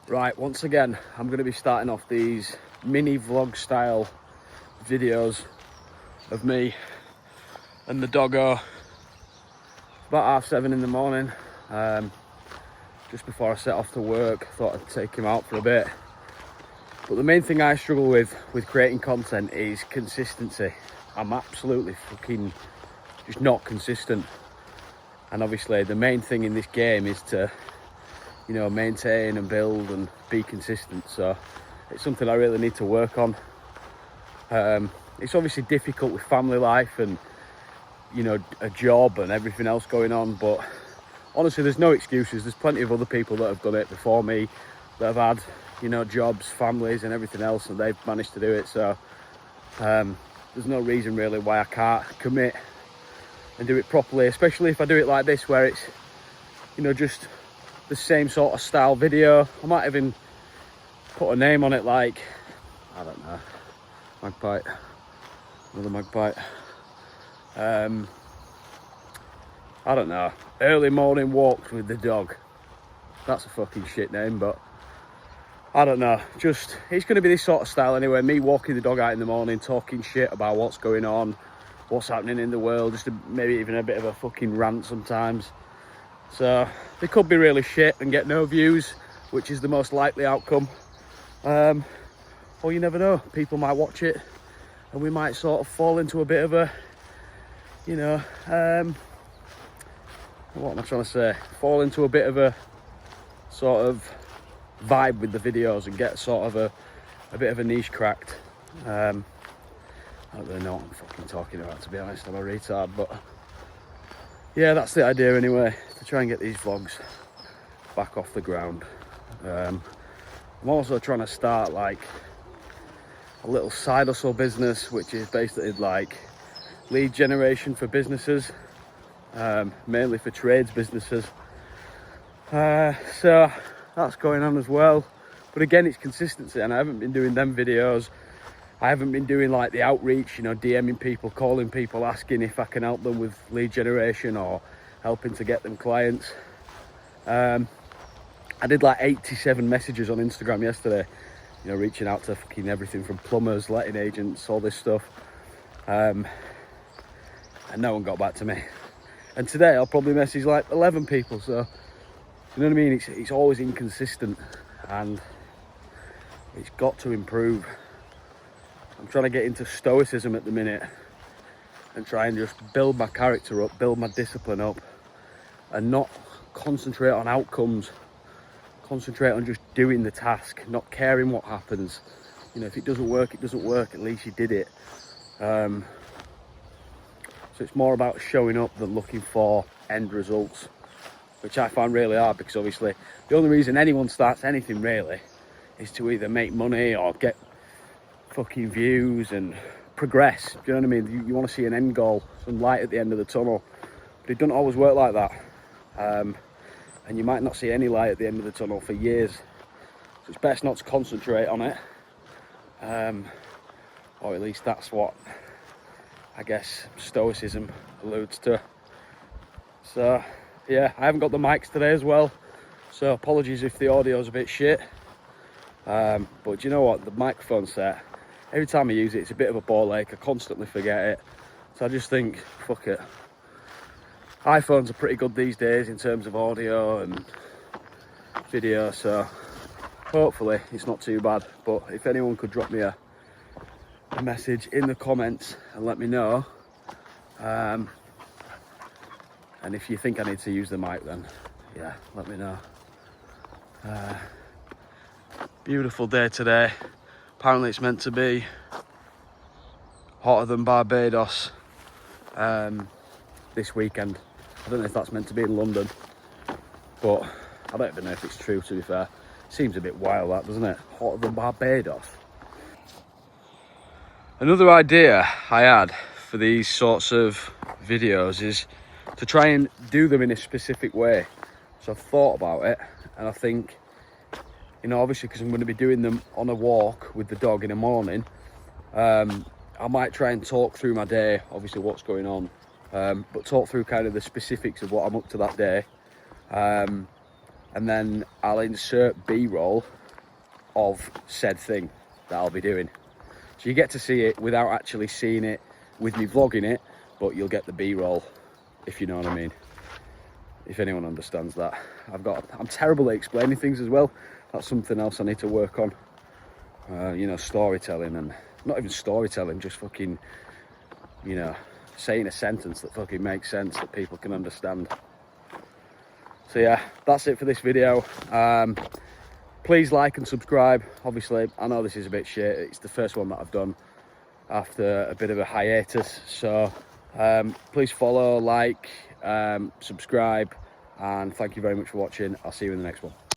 Right, once again, I'm going to be starting off these mini vlog style videos of me and the doggo. It's about 7:30 in the morning, just before I set off to work. Thought I'd take him out for a bit. But the main thing I struggle with creating content is consistency. I'm absolutely fucking just not consistent. And obviously the main thing in this game is to, you know, maintain and build and be consistent. So it's something I really need to work on. It's obviously difficult with family life and, you know, a job and everything else going on, but honestly there's no excuses. There's plenty of other people that have done it before me, that have had, you know, jobs, families and everything else, and they've managed to do it. So there's no reason really why I can't commit and do it properly, especially if I do it like this, where it's, you know, just the same sort of style video. I might even put a name on it, like, I don't know, magpie, another magpie. I don't know, early morning walks with the dog. That's a fucking shit name, but I don't know. Just, it's going to be this sort of style anyway. Me walking the dog out in the morning, talking shit about what's going on, what's happening in the world, just maybe even a bit of a fucking rant sometimes. So they could be really shit and get no views, which is the most likely outcome. Or you never know, people might watch it and we might sort of fall into a bit of a, you know, what am I trying to say? Fall into a bit of a sort of vibe with the videos and get sort of a bit of a niche cracked. I don't really know what I'm fucking talking about, to be honest. I'm a retard, but yeah, that's the idea anyway, to try and get these vlogs back off the ground. I'm also trying to start like a little side hustle business, which is basically like lead generation for businesses, mainly for trades businesses. So that's going on as well. But again, it's consistency, and I haven't been doing them videos. I haven't been doing like the outreach, you know, DMing people, calling people, asking if I can help them with lead generation or helping to get them clients. I did like 87 messages on Instagram yesterday, you know, reaching out to fucking everything from plumbers, letting agents, all this stuff. And no one got back to me. And today I'll probably message like 11 people. So, you know what I mean? It's always inconsistent and it's got to improve. I'm trying to get into stoicism at the minute and try and just build my character up, build my discipline up, and not concentrate on outcomes. Concentrate on just doing the task, not caring what happens. You know, if it doesn't work, it doesn't work. At least you did it. So it's more about showing up than looking for end results, which I find really hard, because obviously the only reason anyone starts anything really is to either make money or get fucking views and progress. Do you know what I mean? You want to see an end goal, some light at the end of the tunnel, but it doesn't always work like that. And you might not see any light at the end of the tunnel for years. So it's best not to concentrate on it. Or at least that's what I guess stoicism alludes to. So yeah, I haven't got the mics today as well, so apologies if the audio's a bit shit. But you know what, the microphone set, every time I use it, it's a bit of a ball ache. I constantly forget it. So I just think, fuck it. iPhones are pretty good these days in terms of audio and video, so hopefully it's not too bad. But if anyone could drop me a message in the comments and let me know, and if you think I need to use the mic, then yeah, let me know. Beautiful day today. Apparently it's meant to be hotter than Barbados this weekend. I don't know if that's meant to be in London, but I don't even know if it's true, to be fair. Seems a bit wild, that, doesn't it? Hotter than Barbados. Another idea I had for these sorts of videos is to try and do them in a specific way. So I've thought about it, and I think, you know, obviously because I'm going to be doing them on a walk with the dog in the morning, I might try and talk through my day, obviously what's going on, but talk through kind of the specifics of what I'm up to that day. and then I'll insert B-roll of said thing that I'll be doing. So you get to see it without actually seeing it with me vlogging it, but you'll get the B-roll, if you know what I mean. If anyone understands that. I'm terrible at explaining things as well. That's something else I need to work on. You know, storytelling, and not even storytelling, just fucking, you know, saying a sentence that fucking makes sense, that people can understand. So yeah, that's it for this video. Please like and subscribe. Obviously, I know this is a bit shit. It's the first one that I've done after a bit of a hiatus. So please follow, like, subscribe, and thank you very much for watching. I'll see you in the next one.